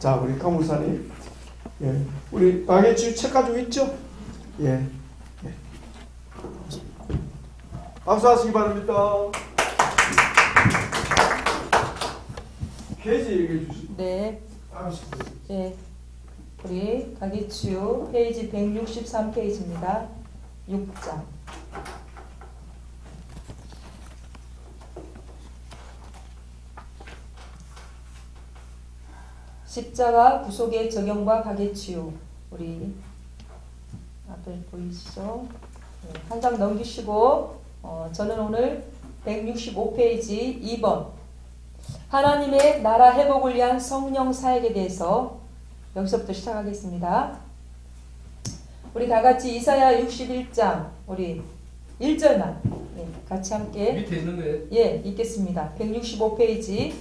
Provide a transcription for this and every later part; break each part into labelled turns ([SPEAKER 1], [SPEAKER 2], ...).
[SPEAKER 1] 자, 우리 강목사님. 예. 우리 가게치유 책 가지고 있죠? 예. 예. 박수 하시기 바랍니다. 페이지 얘기해 주시죠.
[SPEAKER 2] 네. 네. 우리 가게치유 페이지 163페이지입니다. 6장. 십자가 구속의 적용과 가게치유. 우리 앞에 보이시죠? 네, 한 장 넘기시고 저는 오늘 165페이지 2번 하나님의 나라 회복을 위한 성령 사역에 대해서 여기서부터 시작하겠습니다. 우리 다 같이 이사야 61장 우리 1절만 같이 함께
[SPEAKER 3] 밑에 있는 거예요?
[SPEAKER 2] 예, 읽겠습니다. 165페이지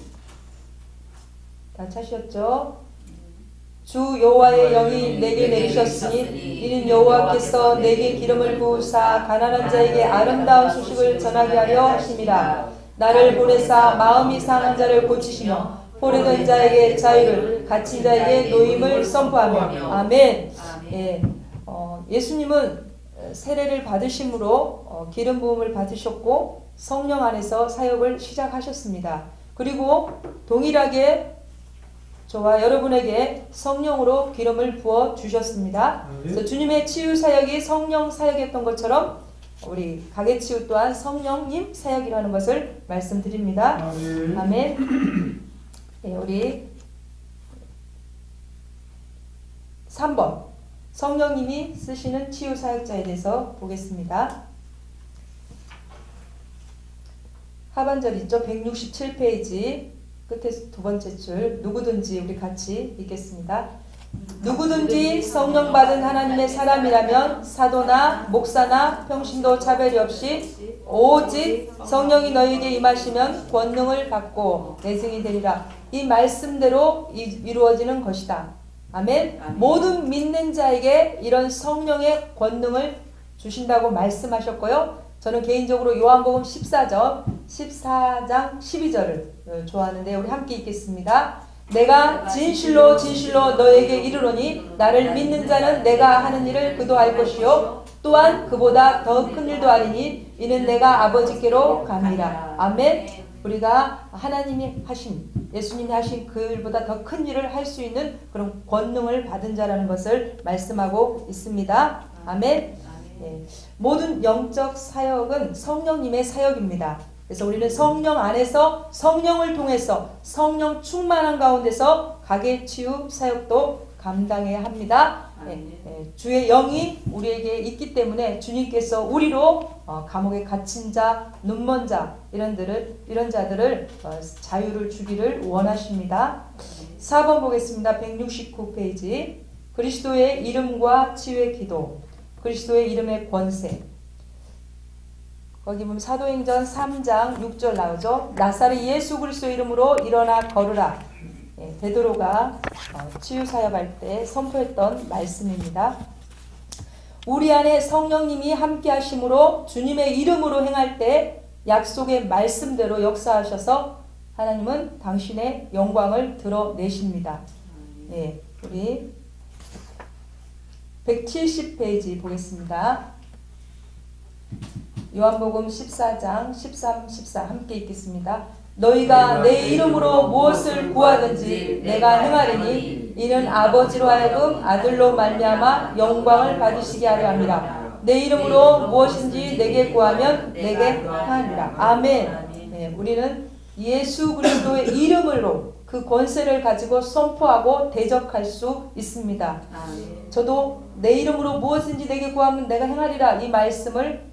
[SPEAKER 2] 다 찾으셨죠? 주 여호와의 영이 내게 내리셨으니 이는 여호와께서 내게 기름을 부으사 가난한 자에게 아름다운 소식을 전하게 하려 하심이라. 나를 보내사 마음이 상한 자를 고치시며 포로된 자에게 자유를 갇힌 자에게 노임을 선포하며. 아멘. 예, 예수님은 세례를 받으심으로 기름 부음을 받으셨고 성령 안에서 사역을 시작하셨습니다. 그리고 동일하게 저와 여러분에게 성령으로 기름을 부어 주셨습니다. 그래서 주님의 치유 사역이 성령 사역이었던 것처럼 우리 가게치유 또한 성령님 사역이라는 것을 말씀드립니다. 아멘. 네, 우리 3번 성령님이 쓰시는 치유 사역자에 대해서 보겠습니다. 하반절 있죠? 167페이지 끝에 두 번째 줄 누구든지 우리 같이 읽겠습니다. 누구든지 성령 받은 하나님의 사람이라면 사도나 목사나 평신도 차별이 없이 오직 성령이 너희에게 임하시면 권능을 받고 내승이 되리라. 이 말씀대로 이루어지는 것이다. 아멘. 모든 믿는 자에게 이런 성령의 권능을 주신다고 말씀하셨고요. 저는 개인적으로 요한복음 14장 12절을 좋아하는데 우리 함께 읽겠습니다. 내가 진실로 진실로 너에게 이르노니 나를 믿는 자는 내가 하는 일을 그도 할 것이요 또한 그보다 더 큰 일도 하리니 이는 내가 아버지께로 갑니다. 아멘. 우리가 하나님이 하신 예수님이 하신 그 일보다 더 큰 일을 할 수 있는 그런 권능을 받은 자라는 것을 말씀하고 있습니다. 아멘. 네. 모든 영적 사역은 성령님의 사역입니다. 그래서 우리는 성령 안에서 성령을 통해서 성령 충만한 가운데서 가게치유 사역도 감당해야 합니다. 주의 영이 우리에게 있기 때문에 주님께서 우리로 감옥에 갇힌 자, 눈먼 자 이런 자들을 자유를 주기를 원하십니다. 4번 보겠습니다. 169페이지 그리스도의 이름과 치유의 기도 그리스도의 이름의 권세. 거기 보면 사도행전 3장 6절 나오죠. 나사렛 예수 그리스도 이름으로 일어나 걸으라. 베드로가 치유 사역할 때 선포했던 말씀입니다. 우리 안에 성령님이 함께 하심으로 주님의 이름으로 행할 때 약속의 말씀대로 역사하셔서 하나님은 당신의 영광을 드러내십니다. 네, 우리 170페이지 보겠습니다. 요한복음 14장 13, 14 함께 읽겠습니다. 너희가 내 이름으로 무엇을 구하든지 내가 행하리니 이는 아버지로 하여금 아들로 말미암아 영광을 받으시게 하려 함이라. 내 이름으로 무엇인지 내게 구하면 내게 하리라. 아멘. 네, 우리는 예수 그리스도의 이름으로 그 권세를 가지고 선포하고 대적할 수 있습니다. 저도 내 이름으로 무엇인지 내게 구하면 내가 행하리라 이 말씀을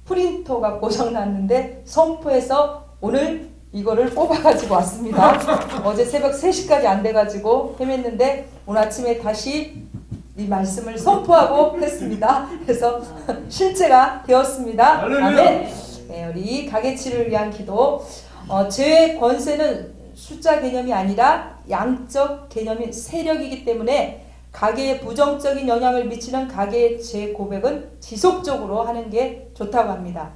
[SPEAKER 2] 프린터가 고장났는데 선포해서 오늘 이거를 뽑아가지고 왔습니다. 어제 새벽 3시까지 안 돼가지고 헤맸는데 오늘 아침에 다시 이 말씀을 선포하고 했습니다. 그래서 실제가 되었습니다. 아멘. 네, 우리 가게치를 위한 기도. 죄의 권세는 숫자 개념이 아니라 양적 개념인 세력이기 때문에 가게에 부정적인 영향을 미치는 가게의 죄 고백은 지속적으로 하는 게 좋다고 합니다.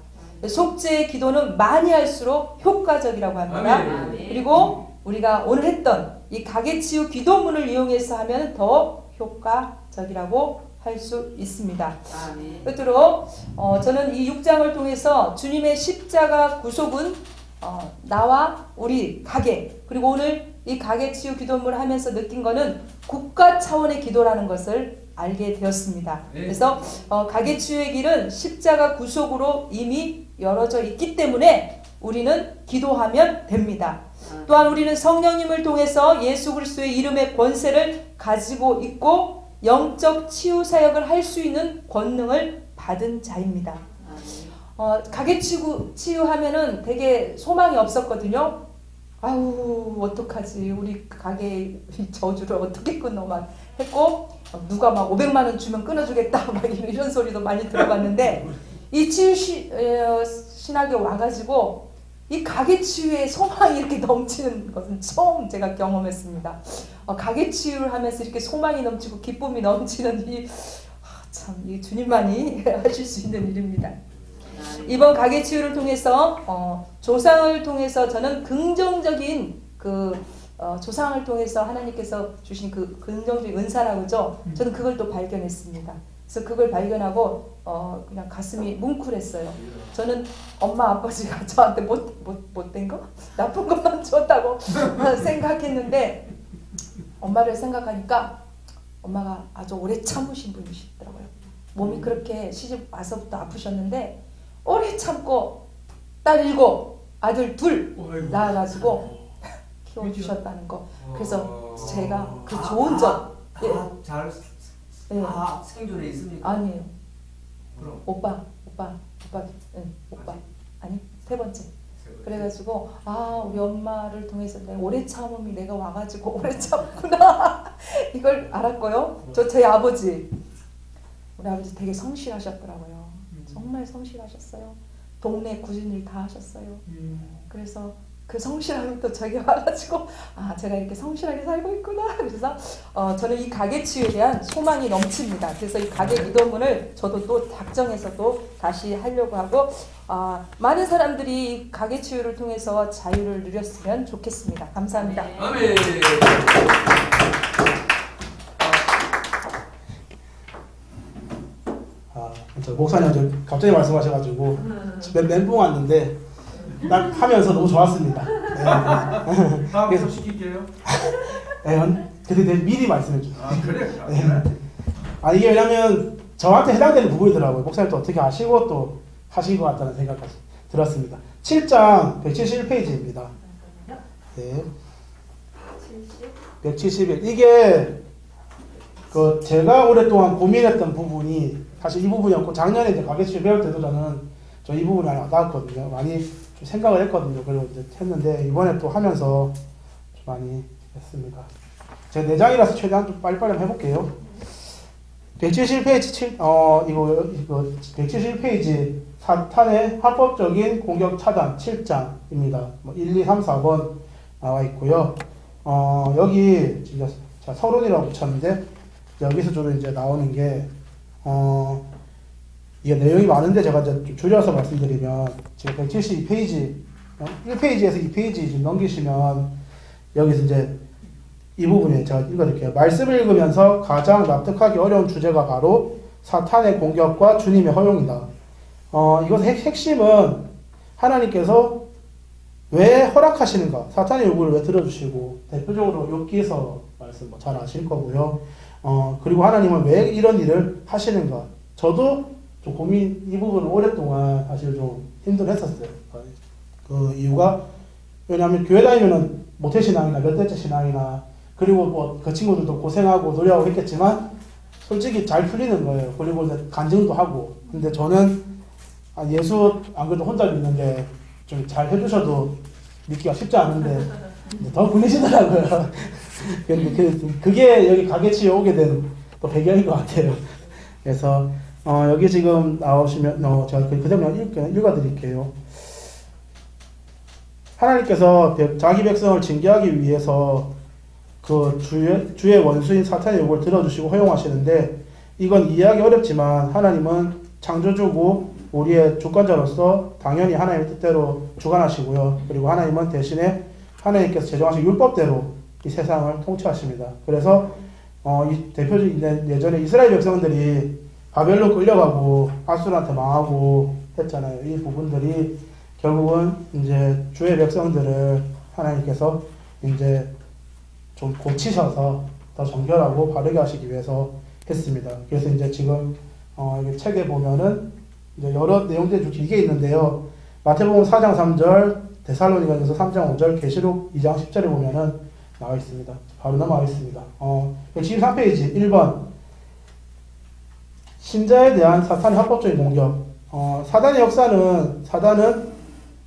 [SPEAKER 2] 속죄의 기도는 많이 할수록 효과적이라고 합니다. 그리고 우리가 오늘 했던 이 가게치유 기도문을 이용해서 하면 더 효과적이라고 할 수 있습니다. 끝으로 저는 이 6장을 통해서 주님의 십자가 구속은 나와 우리 가게, 그리고 오늘 이 가게치유 기도문을 하면서 느낀 거는 국가 차원의 기도라는 것을 알게 되었습니다. 그래서 가게치유의 길은 십자가 구속으로 이미 열어져 있기 때문에 우리는 기도하면 됩니다. 또한 우리는 성령님을 통해서 예수 그리스도의 이름의 권세를 가지고 있고 영적 치유 사역을 할 수 있는 권능을 받은 자입니다. 가게치유하면은 되게 소망이 없었거든요. 아우 어떡하지, 우리 가게 저주를 어떻게 끊어만 했고, 누가 막 500만 원 주면 끊어주겠다 막 이런 소리도 많이 들어봤는데, 이 치유 신학에 와가지고 이 가게치유의 소망이 이렇게 넘치는 것은 처음 제가 경험했습니다. 가게치유를 하면서 이렇게 소망이 넘치고 기쁨이 넘치는 이 주님만이 하실 수 있는 일입니다. 이번 가게치유를 통해서 조상을 통해서 저는 긍정적인 조상을 통해서 하나님께서 주신 그 긍정적인 은사라고죠. 저는 그걸 또 발견했습니다. 그래서 그걸 발견하고 그냥 가슴이 뭉클했어요. 저는 엄마 아버지가 저한테 못된 거? 나쁜 것만 줬다고 생각했는데, 엄마를 생각하니까 엄마가 아주 오래 참으신 분이시더라고요. 몸이 그렇게 시집 와서부터 아프셨는데 오래 참고 딸 7, 아들 2 낳아가지고 키워주셨다는 거. 그래서 제가 그 좋은 점,
[SPEAKER 3] 잘 생존해 있습니까?
[SPEAKER 2] 아니에요.
[SPEAKER 3] 그럼
[SPEAKER 2] 오빠 아니 3번째. 그래가지고 우리 엄마를 통해서 내가 오래 참음이 내가 와가지고 오래 참구나 이걸 알았고요. 저희 아버지, 우리 아버지 되게 성실하셨더라고요. 정말 성실하셨어요. 동네 구진일 다 하셨어요. 그래서 그 성실함이 또 저에게 와가지고 제가 이렇게 성실하게 살고 있구나. 그래서 저는 이 가게치유에 대한 소망이 넘칩니다. 그래서 이 가게 기도문을 저도 또 작정해서 또 다시 하려고 하고, 많은 사람들이 이 가게치유를 통해서 자유를 누렸으면 좋겠습니다. 감사합니다.
[SPEAKER 3] 아멘.
[SPEAKER 1] 목사님 갑자기 말씀하셔가지고 멘붕 왔는데 딱 하면서 너무 좋았습니다.
[SPEAKER 3] 다음 거 시킬게요.
[SPEAKER 1] 근데 미리 말씀해주세요.
[SPEAKER 3] 그래?
[SPEAKER 1] 이게 왜냐면 저한테 해당되는 부분이더라고요. 목사님도 어떻게 아시고 또 하신 것 같다는 생각까지 들었습니다. 7장 171페이지입니다. 네. 171. 이게 제가 오랫동안 고민했던 부분이 사실 이 부분이었고, 작년에 이제 가게치유 배울 때도 저 이 부분이 많이 와닿았거든요. 많이 좀 생각을 했거든요. 그리고 이제 했는데 이번에 또 하면서 좀 많이 했습니다. 제가 4장이라서 최대한 좀 빨리빨리 한번 해볼게요. 171페이지 171페이지 사탄의 합법적인 공격 차단 7장입니다. 1, 2, 3, 4번 나와 있고요. 여기 진짜 서론이라고 붙였는데, 여기서 주로 이제 나오는 게 이게 내용이 많은데 제가 이제 좀 줄여서 말씀드리면, 지금 172페이지 1페이지에서 2페이지 좀 넘기시면 여기서 이제 이 부분에 제가 읽어드릴게요. 말씀을 읽으면서 가장 납득하기 어려운 주제가 바로 사탄의 공격과 주님의 허용이다. 이것의 핵심은 하나님께서 왜 허락하시는가, 사탄의 요구를 왜 들어주시고, 대표적으로 욥기서 말씀 잘 아실 거고요. 그리고 하나님은 왜 이런 일을 하시는가. 저도 좀 이 부분을 오랫동안 사실 좀 힘들었었어요. 그 이유가, 왜냐하면 교회 다니면은 모태신앙이나 몇 대째 신앙이나, 그리고 뭐 그 친구들도 고생하고 노력하고 했겠지만 솔직히 잘 풀리는 거예요. 그리고 이제 간증도 하고. 근데 저는 예수 안 그래도 혼자 믿는데 좀 잘 해주셔도 믿기가 쉽지 않은데 더 풀리시더라고요. 근데 그게 여기 가게치유에 오게 된 또 배경인 것 같아요. 그래서 여기 지금 나오시면 제가 그대로 읽어드릴게요. 하나님께서 자기 백성을 징계하기 위해서 그 주의 원수인 사탄의 요구를 들어주시고 허용하시는데, 이건 이해하기 어렵지만 하나님은 창조주고 우리의 주권자로서 당연히 하나님의 뜻대로 주관하시고요. 그리고 하나님은 대신에 하나님께서 제정하신 율법대로 이 세상을 통치하십니다. 그래서 이 대표적인 예전에 이스라엘 백성들이 바벨로 끌려가고 아수르한테 망하고 했잖아요. 이 부분들이 결국은 이제 주의 백성들을 하나님께서 이제 좀 고치셔서 더 정결하고 바르게 하시기 위해서 했습니다. 그래서 이제 지금 이 책에 보면은 이제 여러 내용들이 좀 길게 있는데요. 마태복음 4장 3절, 데살로니가전서 3장 5절, 계시록 2장 10절에 보면은 나와 있습니다. 바로 넘어가겠습니다. 173페이지 1번 신자에 대한 사탄의 합법적인 공격. 사단의 역사는 사단은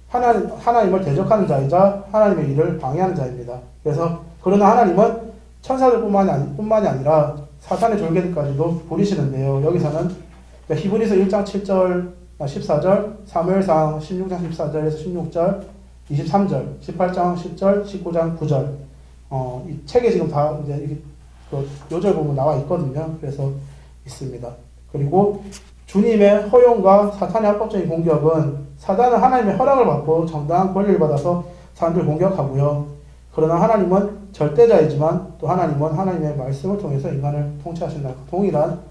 [SPEAKER 1] 하나님을 대적하는 자이자 하나님의 일을 방해하는 자입니다. 그래서 그러나 하나님은 천사들뿐만이 아니라 사탄의 졸개들까지도 부리시는데요. 여기서는 히브리서 1장 7절, 14절, 사무엘상 16장 14절에서 16절, 23절, 18장 10절, 19장 9절. 이 책에 지금 다 이제 그 요절 부분 나와 있거든요. 그래서 있습니다. 그리고 주님의 허용과 사탄의 합법적인 공격은 사단은 하나님의 허락을 받고 정당한 권리를 받아서 사람들을 공격하고요. 그러나 하나님은 절대자이지만 또 하나님은 하나님의 말씀을 통해서 인간을 통치하신다. 동일한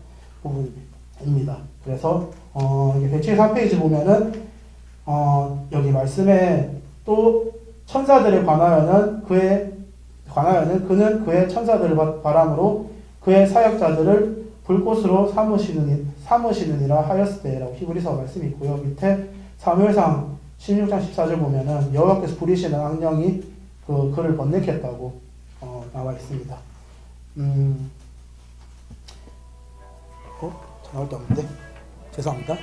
[SPEAKER 1] 부분입니다. 그래서 173페이지 보면은 여기 말씀에 또 천사들에 관하여는 그는 그의 천사들을 바람으로 그의 사역자들을 불꽃으로 삼으시느니라 하였으되라고 히브리서 말씀이 있고요. 밑에 사무엘상 16장 14절 보면은 여호와께서 부리시는 악령이 그를 번뇌케 했다고 나와 있습니다. 전화할 게 없는데 죄송합니다.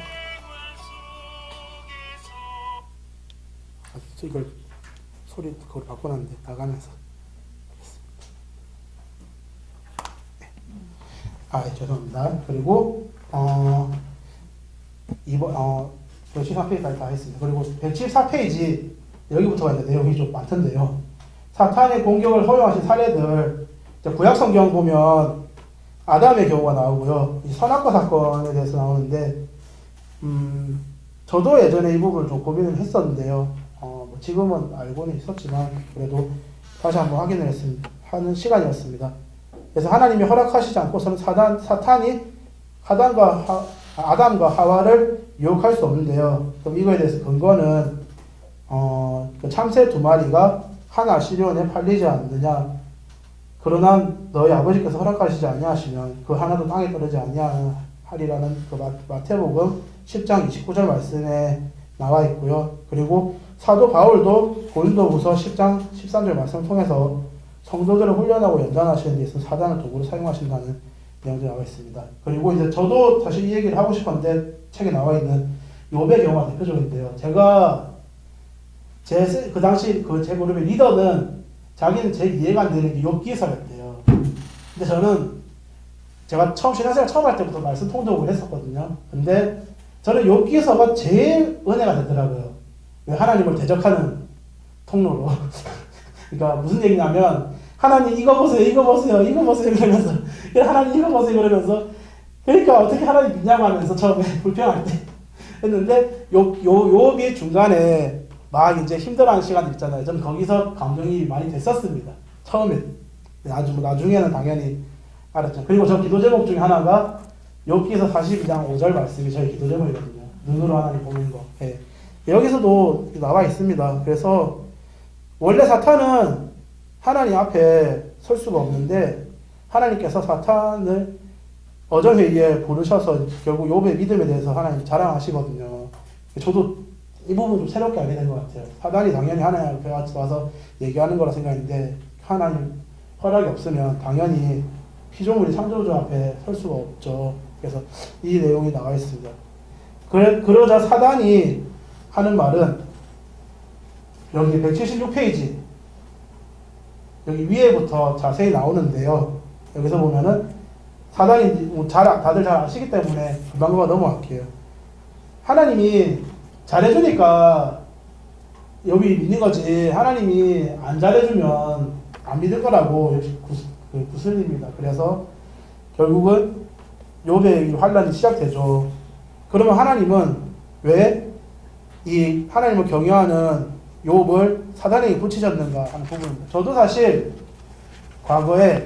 [SPEAKER 1] 이걸 소리 그걸 바꿔놨는데 나가면서 죄송합니다. 그리고 174페이지까지 다 했습니다. 그리고 174페이지 여기부터가 이제 내용이 좀 많던데요. 사탄의 공격을 허용하신 사례들, 구약 성경 보면 아담의 경우가 나오고요. 선악과 사건에 대해서 나오는데, 저도 예전에 이 부분을 좀 고민을 했었는데요. 지금은 알고는 있었지만 그래도 다시 한번 확인을 하는 시간이었습니다. 그래서 하나님이 허락하시지 않고서는 사탄이 아담과 하와를 유혹할 수 없는데요. 그럼 이거에 대해서 근거는 그 참새 2마리가 한 아시리온에 팔리지 않느냐. 그러나 너희 아버지께서 허락하시지 아니하시면 그 하나도 땅에 떨어지지 아니하리라는 그 마태복음 10장 29절 말씀에 나와 있고요. 그리고 사도 바울도 고린도후서 10장 13절 말씀을 통해서 성도들을 훈련하고 연단하시는 데 있어서 사단을 도구로 사용하신다는 내용들이 나와 있습니다. 그리고 이제 저도 사실 이 얘기를 하고 싶었는데 책에 나와 있는 욥의 경우가 대표적인데요. 제가 그 당시 제 그룹의 리더는 자기는 제 이해가 안 되는 게 욥기서였대요. 근데 저는 제가 신앙생활 처음 할 때부터 말씀 통독을 했었거든요. 근데 저는 욥기서가 제일 은혜가 되더라고요. 왜 하나님을 대적하는 통로로. 그러니까 무슨 얘기냐면 하나님 이거 보세요 이러면서 하나님 이거 보세요 이러면서 그러니까 어떻게 하나님 믿냐고 하면서 처음에 불평할 때 했는데 욥이 중간에 막 이제 힘들어하는 시간이 있잖아요. 저는 거기서 감동이 많이 됐었습니다. 처음에. 나중에는 당연히 알았죠. 그리고 저 기도 제목 중에 하나가 욥기서 42장 5절 말씀이 저희 기도 제목이거든요. 눈으로 하나님 보는 거. 예. 여기서도 나와 있습니다. 그래서 원래 사탄은 하나님 앞에 설 수가 없는데 하나님께서 사탄을 어전회의에 부르셔서 결국 욥의 믿음에 대해서 하나님 자랑하시거든요. 저도 이 부분 좀 새롭게 알게 된 것 같아요. 사단이 당연히 하나님 앞에 와서 얘기하는 거라 생각했는데 하나님 허락이 없으면 당연히 피조물이 창조주 앞에 설 수가 없죠. 그래서 이 내용이 나와 있습니다. 그러자 사단이 하는 말은 여기 176페이지 여기 위에부터 자세히 나오는데요. 여기서 보면은 사단이 다들 잘 아시기 때문에 금방 넘어갈게요. 하나님이 잘해주니까 여기 믿는 거지 하나님이 안 잘해주면 안 믿을 거라고 구슬립니다. 그래서 결국은 욥의 환란이 시작되죠. 그러면 하나님은 왜 이 하나님을 경외하는 욥을 사단에게 붙이셨는가 하는 부분입니다. 저도 사실 과거에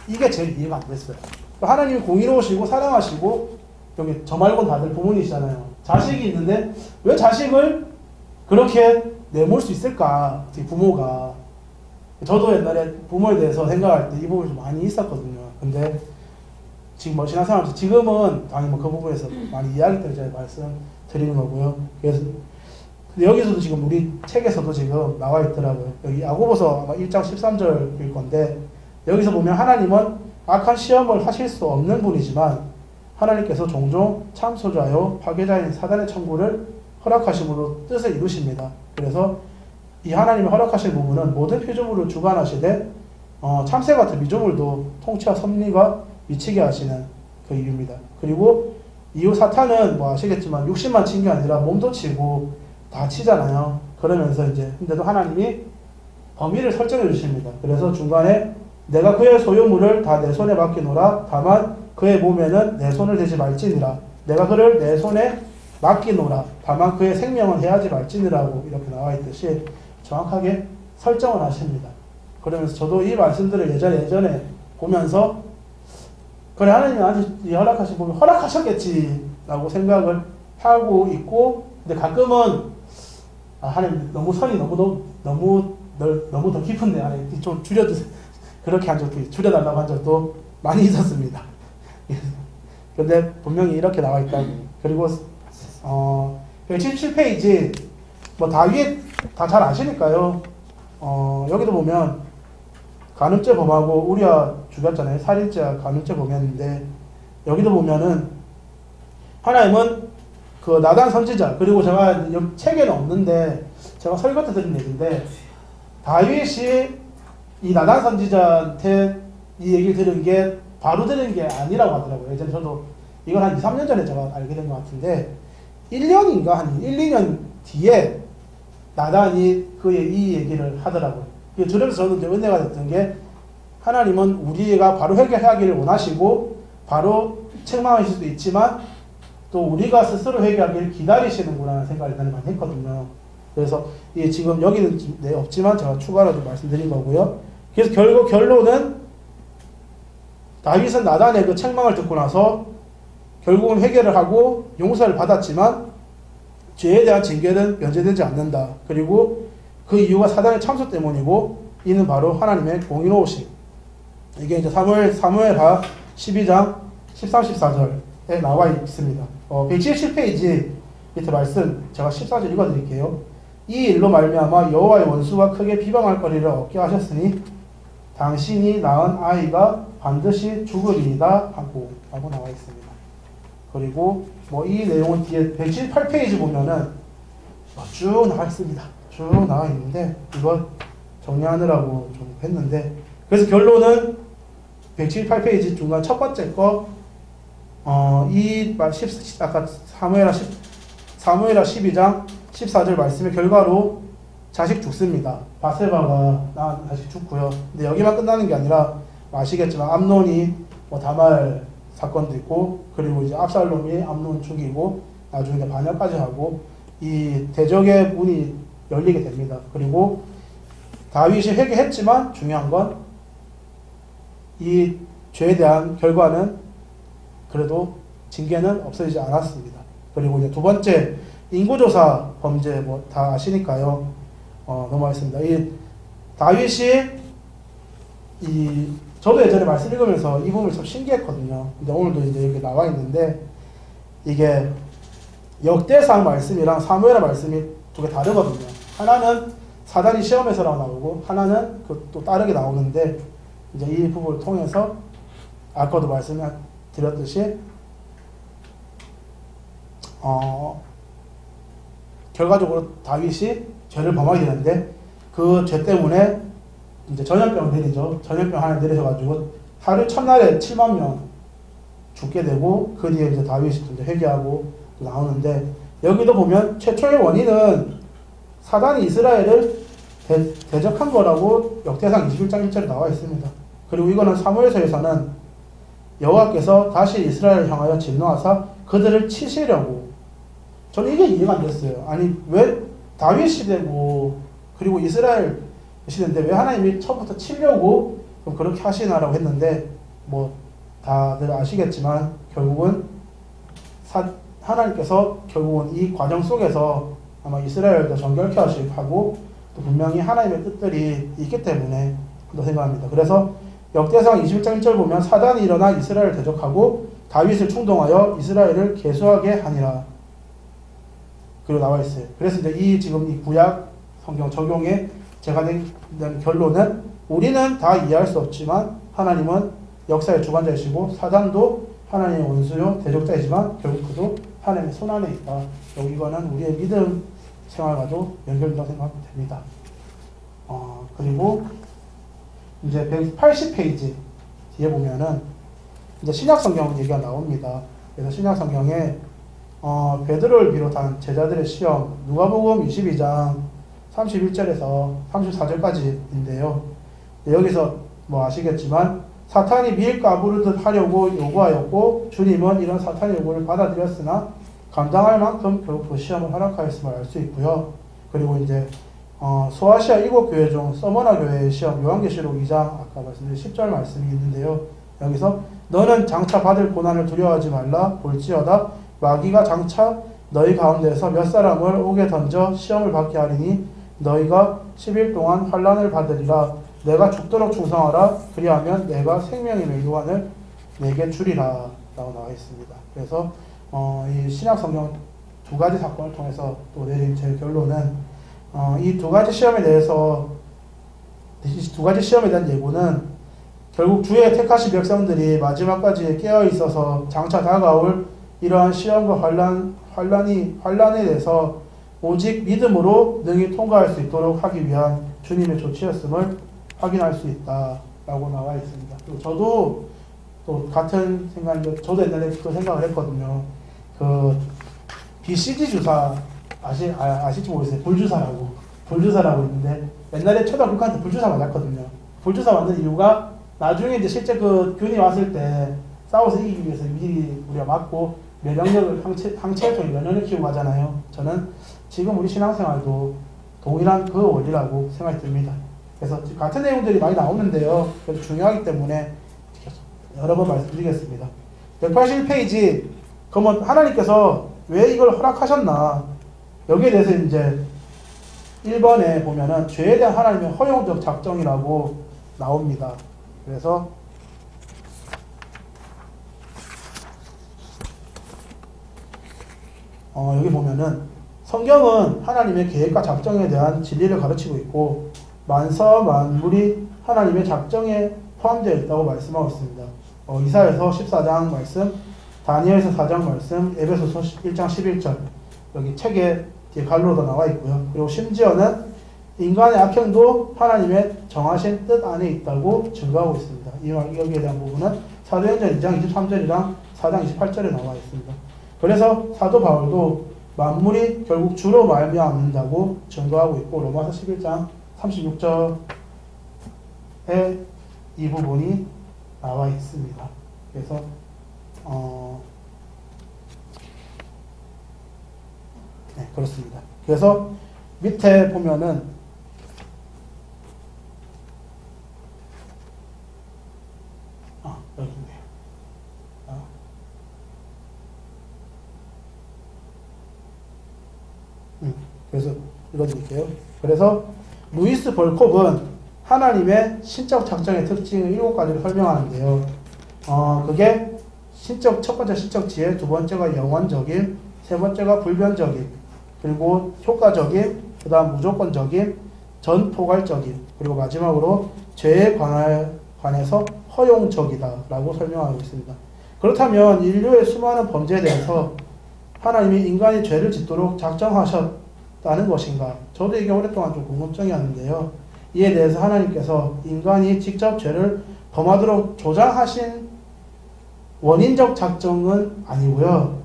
[SPEAKER 1] 이게 제일 이해가 안 됐어요. 하나님이 공의로우시고 사랑하시고 여기 저 말고는 다들 부모님이시잖아요. 자식이 있는데 왜 자식을 그렇게 내몰 수 있을까? 부모가. 저도 옛날에 부모에 대해서 생각할 때 이 부분이 좀 많이 있었거든요. 근데 지금 뭐 신앙생활 지금은 당연히 뭐 그 부분에서 많이 이해하기 때문에 제가 말씀드리는 거고요. 그래서 근데 여기서도 지금 우리 책에서도 지금 나와 있더라고요. 여기 야고보서 아마 1장 13절일 건데 여기서 보면 하나님은 악한 시험을 하실 수 없는 분이지만 하나님께서 종종 참소자요 파괴자인 사단의 청구를 허락하심으로 뜻을 이루십니다. 그래서 이 하나님이 허락하신 부분은 모든 피조물을 주관하시되 참새 같은 미조물도 통치와 섭리가 미치게 하시는 그 이유입니다. 그리고 이후 사탄은 뭐 아시겠지만 육신만 친 게 아니라 몸도 치고 다 치잖아요. 그러면서 이제 근데도 하나님이 범위를 설정해 주십니다. 그래서 중간에 내가 그의 소유물을 다 내 손에 맡기노라. 다만 그의 몸에는 내 손을 대지 말지니라. 내가 그를 내 손에 맡기노라. 다만 그의 생명은 해하지 말지니라고 이렇게 나와 있듯이 정확하게 설정을 하십니다. 그러면서 저도 이 말씀들을 예전에 보면서 그래 하나님이 나한테 허락하신 부분 허락하셨겠지라고 생각을 하고 있고 근데 가끔은 하나님 너무 선이 너무 더 깊은데 하나님 좀 줄여주세요. 그렇게 한 적도 줄여달라고 한 적도 많이 있었습니다. 근데 분명히 이렇게 나와 있다고. 그리고 177페이지 뭐 다 위에 다 잘 아시니까요. 여기도 보면 간음죄 범하고 우리아 죽였잖아요. 살인죄 간음죄 범했는데 여기도 보면은 하나님은 그 나단 선지자 그리고 제가 여기 책에는 없는데 제가 설교 때 들은 얘기인데 다윗이 이 나단 선지자한테 이 얘기를 들은 게 바로 들은 게 아니라고 하더라고요. 예전에 저도 이건 한 2, 3년 전에 제가 알게 된 것 같은데 1년인가 한 1, 2년 뒤에 나단이 그의 이 얘기를 하더라고요. 들으면서 저는 이제 은혜가 됐던 게 하나님은 우리가 바로 회개하기를 원하시고 바로 책망하실 수도 있지만 또 우리가 스스로 회개하기를 기다리시는구나 생각을 많이 했거든요. 그래서 지금 여기는 없지만 제가 추가로 좀 말씀드린 거고요. 그래서 결국 결론은 다윗은 나단의 그 책망을 듣고 나서 결국은 회개를 하고 용서를 받았지만 죄에 대한 징계는 면제되지 않는다. 그리고 그 이유가 사단의 참소 때문이고 이는 바로 하나님의 공의로우심. 이게 이제 사무엘하 12장 13, 14절에 나와 있습니다. 177페이지 밑에 말씀 제가 14절 읽어드릴게요. 이 일로 말미암아 여호와의 원수가 크게 비방할 거리를 얻게 하셨으니 당신이 낳은 아이가 반드시 죽으리이다 라고 나와 있습니다. 그리고 뭐 이 내용은 뒤에 178페이지 보면은 쭉 나와 있습니다. 쭉 나와 있는데 이거 정리하느라고 좀 했는데 그래서 결론은 178페이지 중간 첫 번째 거 아까 사무엘하 12장 14절 말씀의 결과로 자식 죽습니다. 바세바가 낳은 자식 죽고요. 근데 여기만 끝나는 게 아니라 아시겠지만 암논이 뭐 다말 사건도 있고 그리고 이제 압살롬이 암논 죽이고 나중에 반역까지 하고 이 대적의 문이 열리게 됩니다. 그리고 다윗이 회개했지만 중요한 건 이 죄에 대한 결과는 그래도 징계는 없어지지 않았습니다. 그리고 이제 두 번째 인구조사 범죄 뭐 다 아시니까요. 넘어가겠습니다. 이 다윗이 저도 예전에 말씀 읽으면서 이 부분을 참 신기했거든요. 근데 오늘도 이제 이렇게 나와 있는데 이게 역대상 말씀이랑 사무엘하 말씀이 두 개 다르거든요. 하나는 사단이 시험에서라고 나오고 하나는 또 다르게 나오는데 이제 이 부분을 통해서 아까도 말씀드렸듯이 결과적으로 다윗이 죄를 범하게 되는데 그 죄 때문에 이제 전염병 내리죠. 전염병 하나 내리셔가지고 하루 첫날에 7만 명 죽게 되고 그 뒤에 이제 다윗이 이제 회개하고 나오는데 여기도 보면 최초의 원인은 사단이 이스라엘을 대적한 거라고 역대상 21장 1절에 나와 있습니다. 그리고 이거는 사무엘서에서는 여호와께서 다시 이스라엘을 향하여 진노하사 그들을 치시려고. 저는 이게 이해가 안 됐어요. 아니 왜 다윗 시대고 그리고 이스라엘 시대인데 왜 하나님이 처음부터 치려고 그럼 그렇게 하시나라고 했는데 뭐 다들 아시겠지만 결국은 하나님께서 결국은 이 과정 속에서 아마 이스라엘도 정결케 하시고 또 분명히 하나님의 뜻들이 있기 때문에 또 생각합니다. 그래서 역대상 21장 1절 보면 사단이 일어나 이스라엘을 대적하고 다윗을 충동하여 이스라엘을 계수하게 하니라. 그리고 나와 있어요. 그래서 이제 지금 이 구약 성경 적용에 제가 낸 결론은 우리는 다 이해할 수 없지만 하나님은 역사의 주관자이시고 사단도 하나님의 원수요 대적자이지만 결국 그도 하나님의 손안에 있다. 이거는 우리의 믿음 생활과도 연결된다고 생각하면 됩니다. 그리고 이제 180페이지 뒤에 보면은 이제 신약성경 얘기가 나옵니다. 그래서 신약성경에 베드로를 비롯한 제자들의 시험, 누가복음 22장 31절에서 34절까지인데요. 여기서 뭐 아시겠지만 사탄이 밀 까부르듯 하려고 요구하였고 주님은 이런 사탄의 요구를 받아들였으나 감당할 만큼 결국 그 시험을 허락하였음을 알 수 있고요. 그리고 이제 소아시아 7교회 중 서머나 교회의 시험 요한계시록 2장 아까 말씀드린 10절 말씀이 있는데요. 여기서 너는 장차 받을 고난을 두려워하지 말라. 볼지어다 마귀가 장차 너희 가운데서 몇 사람을 옥에 던져 시험을 받게 하리니 너희가 10일 동안 환난을 받으리라. 내가 죽도록 충성하라. 그리하면 내가 생명의 멸류관을 내게 주리라. 라고 나와 있습니다. 그래서 이 신약성경 두 가지 사건을 통해서 또 내린 제 결론은 이 두 가지 시험에 대해서 이 두 가지 시험에 대한 예고는 결국 주의 택하신 백성들이 마지막까지 깨어 있어서 장차 다가올 이러한 시험과 환란에 대해서 오직 믿음으로 능히 통과할 수 있도록 하기 위한 주님의 조치였음을 확인할 수 있다라고 나와 있습니다. 그리고 저도 또 같은 생각인데 저도 옛날에 그 생각을 했거든요. 그 BCG 주사 아실지 모르겠어요. 불주사라고 있는데 옛날에 초등학교 6학년 때 불주사 맞았거든요. 불주사 맞는 이유가 나중에 이제 실제 그 균이 왔을 때 싸워서 이기기 위해서 미리 우리가 맞고 면역력을 항체를 통해 면역을 키우고 하잖아요. 저는 지금 우리 신앙생활도 동일한 그 원리라고 생각이 듭니다. 그래서 같은 내용들이 많이 나오는데요. 그래서 중요하기 때문에 여러 번 말씀드리겠습니다. 181페이지 그러면 하나님께서 왜 이걸 허락하셨나 여기에 대해서 이제 1번에 보면은 죄에 대한 하나님의 허용적 작정이라고 나옵니다. 그래서 여기 보면은 성경은 하나님의 계획과 작정에 대한 진리를 가르치고 있고 만사 만물이 하나님의 작정에 포함되어 있다고 말씀하고 있습니다. 이사야서 14장 말씀, 다니엘서 4장 말씀, 에베소서 1장 11절 여기 책에 뒤에 갈로도 나와 있고요. 그리고 심지어는 인간의 악행도 하나님의 정하신 뜻 안에 있다고 증거하고 있습니다. 여기에 대한 부분은 사도행전 2장 23절이랑 4장 28절에 나와 있습니다. 그래서 사도 바울도 만물이 결국 주로 말미암는다고 증거하고 있고 로마서 11장 36절에 이 부분이 나와 있습니다. 그래서 네, 그렇습니다. 그래서 밑에 보면은 여기 있네요. 그래서 읽어드릴게요. 그래서 루이스 벌콥은 하나님의 신적 작정의 특징을 7가지로 설명하는데요. 그게 첫 번째 신적 지혜, 두 번째가 영원적임, 세 번째가 불변적임, 그리고 효과적임, 그 다음 무조건적임, 전포괄적임, 그리고 마지막으로 죄에 관해서 허용적이다 라고 설명하고 있습니다. 그렇다면 인류의 수많은 범죄에 대해서 하나님이 인간이 죄를 짓도록 작정하셨다는 것인가? 저도 이게 오랫동안 좀 궁금증이었는데요. 이에 대해서 하나님께서 인간이 직접 죄를 범하도록 조장하신 원인적 작정은 아니고요.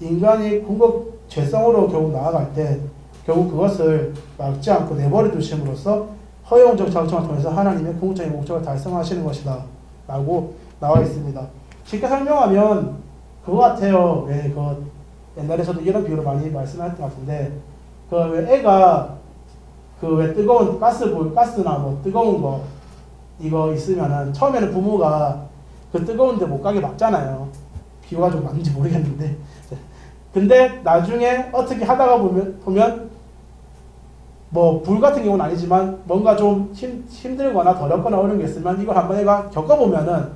[SPEAKER 1] 인간이 궁극 죄성으로 결국 나아갈 때 결국 그것을 막지 않고 내버려 두심으로써 허용적 작정을 통해서 하나님의 궁극적인 목적을 달성하시는 것이다 라고 나와 있습니다. 쉽게 설명하면 그거 같아요. 왜 옛날에 저도 이런 비유를 많이 말씀했던 것 같은데 왜 애가 왜 뜨거운 가스나 뭐 뜨거운 거 이거 있으면은 처음에는 부모가 그 뜨거운데 못 가게 막잖아요. 비유가 좀 맞는지 모르겠는데. 근데 나중에 어떻게 하다가 보면 뭐 불 같은 경우는 아니지만 뭔가 좀 힘들거나 더럽거나 어려운 게 있으면 이걸 한번 얘가 겪어보면은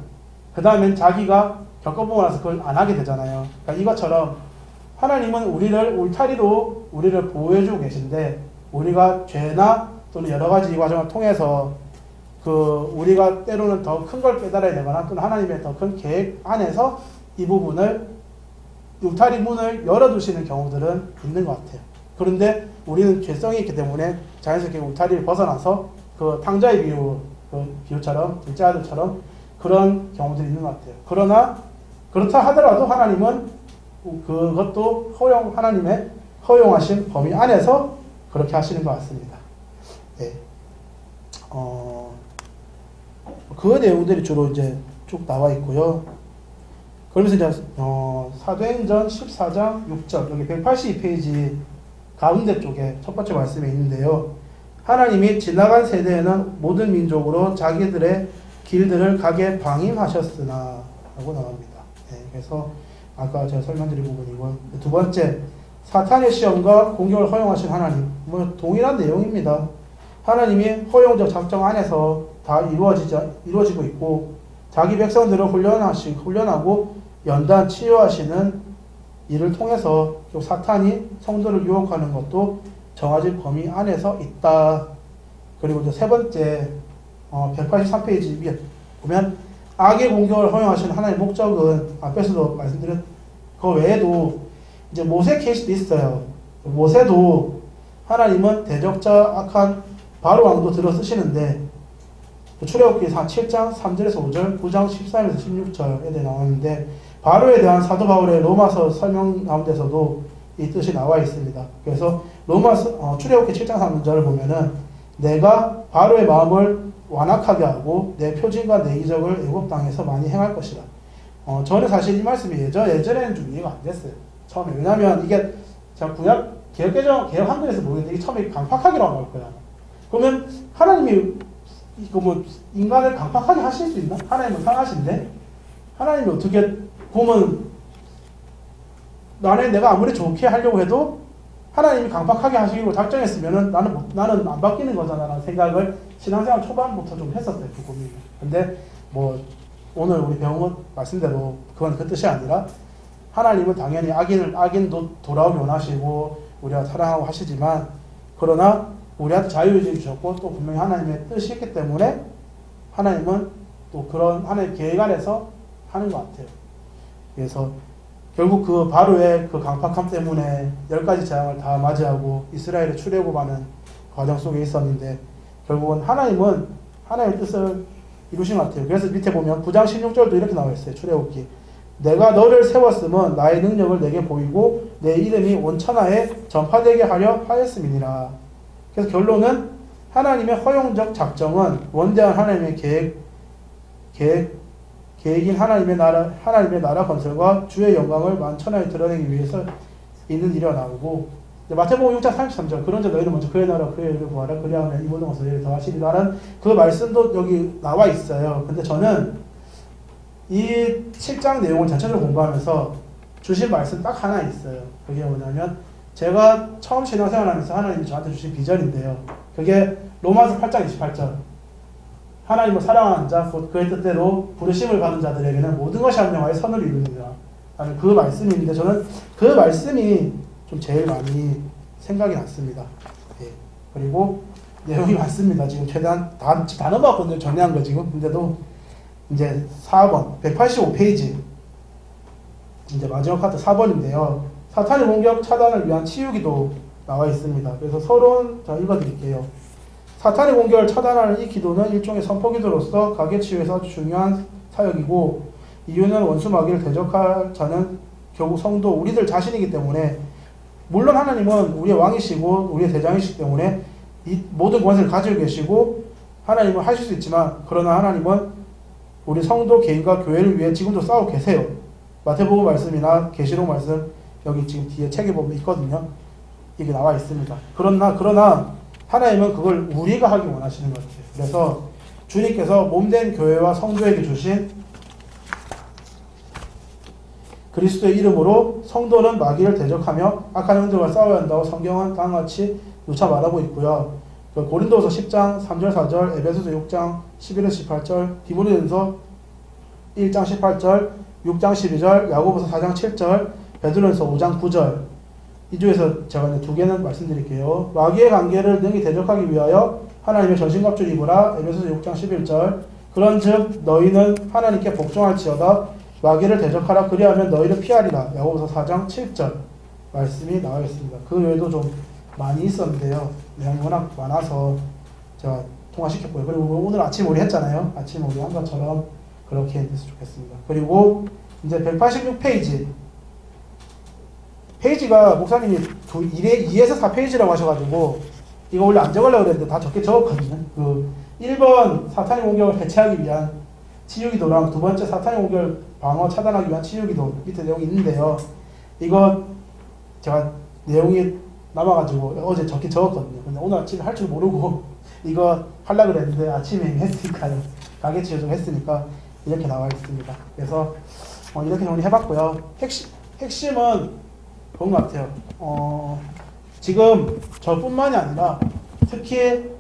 [SPEAKER 1] 그 다음엔 자기가 겪어보고 나서 그걸 안 하게 되잖아요. 그러니까 이것처럼 하나님은 우리를 울타리로 우리를 보호해주고 계신데 우리가 죄나 또는 여러 가지 과정을 통해서 우리가 때로는 더 큰 걸 깨달아야 되거나 또는 하나님의 더 큰 계획 안에서 이 부분을 울타리 문을 열어두시는 경우들은 있는 것 같아요. 그런데 우리는 죄성이 있기 때문에 자연스럽게 울타리를 벗어나서 그 탕자의 비유처럼 둘째 아들처럼 그런 경우들이 있는 것 같아요. 그러나 그렇다 하더라도 하나님은 그것도 하나님의 허용하신 범위 안에서 그렇게 하시는 것 같습니다. 네. 그 내용들이 주로 이제 쭉 나와 있고요. 그러면서 이제 사도행전 14장 6절 여기 182페이지 가운데 쪽에 첫 번째 말씀에 있는데요. 하나님이 지나간 세대에는 모든 민족으로 자기들의 길들을 가게 방임하셨으나 라고 나옵니다. 네, 그래서 아까 제가 설명드린 부분이고요. 두 번째, 사탄의 시험과 공격을 허용하신 하나님. 뭐 동일한 내용입니다. 하나님이 허용적 작정 안에서 다 이루어지고 있고 자기 백성들을 훈련하고 연단 치유하시는 이를 통해서 사탄이 성도를 유혹하는 것도 정해진 범위 안에서 있다. 그리고 이제 세 번째 183페이지 위에 보면 악의 공격을 허용하시는 하나님의 목적은 앞에서도 말씀드렸 그 외에도 이제 모세 케이스도 있어요. 모세도 하나님은 대적자 악한 바로 왕도 들어 쓰시는데 출애굽기 7장 3절에서 5절, 9장 13에서 16절에 나오는데 바로에 대한 사도 바울의 로마서 설명 가운데서도 이 뜻이 나와 있습니다. 그래서 출애굽기 7장 3절을 보면은 내가 바로의 마음을 완악하게 하고 내 표징과 내 이적을 애굽 땅에서 많이 행할 것이라. 저는 사실 이 말씀이 예전에는 좀 이해가 안 됐어요. 처음에. 왜냐면 이게 제가 개혁 한글에서 보는데 이게 처음에 강팍하기라고 나올 거야. 그러면 하나님이 이거 뭐 인간을 강팍하게 하실 수 있나? 하나님은 상하신데 하나님이 어떻게 보면 내가 아무리 좋게 하려고 해도 하나님이 강팍하게 하시기로 작정했으면은 나는 안 바뀌는 거잖아라는 생각을 신앙생활 초반부터 좀 했었어요. 그 고민을. 근데 뭐 오늘 우리 배운 말씀대로 그건 그 뜻이 아니라 하나님은 당연히 악인도 돌아오기 원하시고 우리가 사랑하고 하시지만 그러나 우리한테 자유의지를 주셨고 또 분명히 하나님의 뜻이 있기 때문에 하나님은 또 그런 하나님의 계획 안에서 하는 것 같아요. 그래서 결국 그 바로의 그 강팍함 때문에 10가지 재앙을 다 맞이하고 이스라엘의 출애굽하는 과정 속에 있었는데 결국은 하나님은 하나님의 뜻을 이루신 것 같아요. 그래서 밑에 보면 9장 16절도 이렇게 나와 있어요. 출애굽기. 내가 너를 세웠음은 나의 능력을 내게 보이고 내 이름이 온 천하에 전파되게 하려 하였음이니라. 그래서 결론은 하나님의 허용적 작정은 원대한 하나님의 계획인 하나님의 나라 건설과 주의 영광을 만천하에 드러내기 위해서 있는 일이 나오고 마태복음 6장 33절 그런즉 너희는 먼저 그의 나라 그의 일을 구하라 그리하면 이 모든 것을 너희에게 더하시리라는 그 말씀도 여기 나와 있어요. 근데 저는 이 7장 내용을 전체적으로 공부하면서 주신 말씀 딱 하나 있어요. 그게 뭐냐면 제가 처음 신앙생활하면서 하나님이 저한테 주신 비전인데요. 그게 로마서 8장 28절 하나님을 사랑하는 자 곧 그의 뜻대로 부르심을 받은 자들에게는 모든 것이 합력하여 선을 이루느니라 라는 그 말씀인데 저는 그 말씀이 좀 제일 많이 생각이 났습니다. 예. 그리고 내용이 많습니다. 지금 최대한 다 넘어갔거든요. 정리한 거 지금. 근데도 이제 4번 185페이지 이제 마지막 파트 4번인데요. 사탄의 공격 차단을 위한 치유기도 나와 있습니다. 그래서 서론 자 읽어드릴게요. 사탄의 공격을 차단하는 이 기도는 일종의 선포기도로서 가계치유에서 중요한 사역이고 이유는 원수 마귀를 대적할 자는 결국 성도 우리들 자신이기 때문에 물론 하나님은 우리의 왕이시고 우리의 대장이시기 때문에 이 모든 권세를 가지고 계시고 하나님은 하실 수 있지만 그러나 하나님은 우리 성도 개인과 교회를 위해 지금도 싸우고 계세요. 마태복음 말씀이나 계시록 말씀 여기 지금 뒤에 책에 보면 있거든요. 이게 나와 있습니다. 그러나 하나님은 그걸 우리가 하기 원하시는 것 같아요. 그래서 주님께서 몸된 교회와 성도에게 주신 그리스도의 이름으로 성도는 마귀를 대적하며 악한 영들과 싸워야 한다고 성경은 다음같이 누차 말하고 있고요. 고린도서 10장 3절 4절, 에베소서 6장 11절 18절, 디모데전서 1장 18절, 6장 12절, 야고보서 4장 7절, 베드로전서 5장 9절. 이 중에서 제가 두 개는 말씀드릴게요. 마귀의 관계를 능히 대적하기 위하여 하나님의 전신갑주를 입으라. 에베소서 6장 11절. 그런즉 너희는 하나님께 복종할지어다. 마귀를 대적하라. 그리하면 너희를 피하리라. 야고보서 4장 7절 말씀이 나와 있습니다. 그 외에도 좀 많이 있었는데요. 내용이 워낙 많아서 제가 통화시켰고요. 그리고 오늘 아침 우리 했잖아요. 아침 우리 한 것처럼 그렇게 했으면 좋겠습니다. 그리고 이제 186페이지. 페이지가 목사님이 2에서 4페이지라고 하셔가지고 이거 원래 안 적으려고 그랬는데 다 적게 적었거든요. 1번 사탄의 공격을 해체하기 위한 치유기도랑 두 번째 사탄의 공격을 방어 차단하기 위한 치유기도 밑에 내용이 있는데요. 이거 제가 내용이 남아가지고 어제 적게 적었거든요. 근데 오늘 아침에 할 줄 모르고 이거 하려고 그랬는데 아침에 했으니까요. 가게치유 좀 했으니까 이렇게 나와 있습니다. 그래서 이렇게 정리해봤고요. 핵심은 그런 것 같아요. 지금 저뿐만이 아니라 특히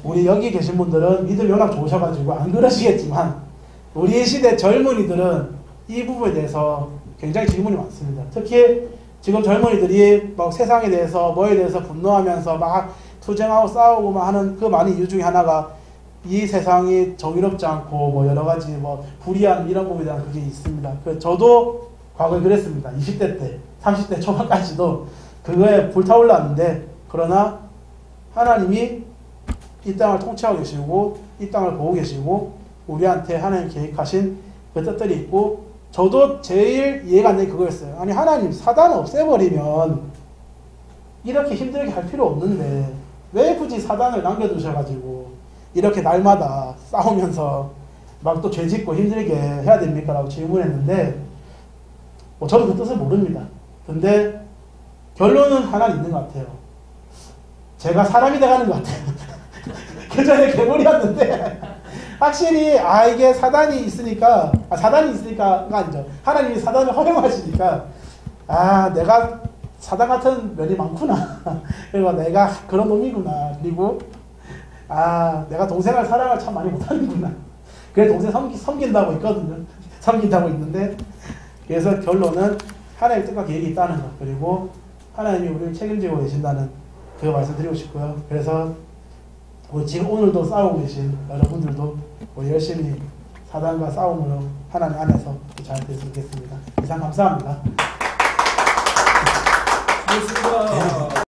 [SPEAKER 1] 우리 여기 계신 분들은 믿음이 워낙 좋으셔가지고 안 그러시겠지만 우리 시대 젊은이들은 이 부분에 대해서 굉장히 질문이 많습니다. 특히 지금 젊은이들이 막 세상에 대해서 뭐에 대해서 분노하면서 막 투쟁하고 싸우고 막 하는 그 많은 이유 중에 하나가 이 세상이 정의롭지 않고 여러 가지 불의한 이런 부분에 대한 그게 있습니다. 저도 과거에 그랬습니다. 20대 때, 30대 초반까지도 그거에 불타올랐는데 그러나 하나님이 이 땅을 통치하고 계시고 이 땅을 보고 계시고 우리한테 하나님 계획하신 그 뜻들이 있고 저도 제일 이해가 안 되는 그거였어요. 아니 하나님 사단을 없애버리면 이렇게 힘들게 할 필요 없는데 왜 굳이 사단을 남겨두셔가지고 이렇게 날마다 싸우면서 막 또 죄짓고 힘들게 해야 됩니까? 라고 질문했는데 저도 그 뜻을 모릅니다. 근데 결론은 하나 있는 것 같아요. 제가 사람이 돼가는 것 같아요. 그 전에 괴물이었는데 확실히 이게 사단이 있으니까 사단이가 아니죠. 하나님이 사단을 허용하시니까 내가 사단 같은 면이 많구나. 그리고 내가 그런 놈이구나. 그리고 내가 동생을 사랑을 참 많이 못하는구나. 그래서 동생 섬긴다고 있거든요. 섬긴다고 있는데 그래서 결론은 하나님의 뜻과 계획이 있다는 것. 그리고 하나님이 우리를 책임지고 계신다는 그 말씀 드리고 싶고요. 그래서 지금 오늘도 싸우고 계신 여러분들도 열심히 사단과 싸움으로 하나님 안에서 잘 됐으면 좋겠습니다. 이상 감사합니다.
[SPEAKER 3] 수고하셨습니다.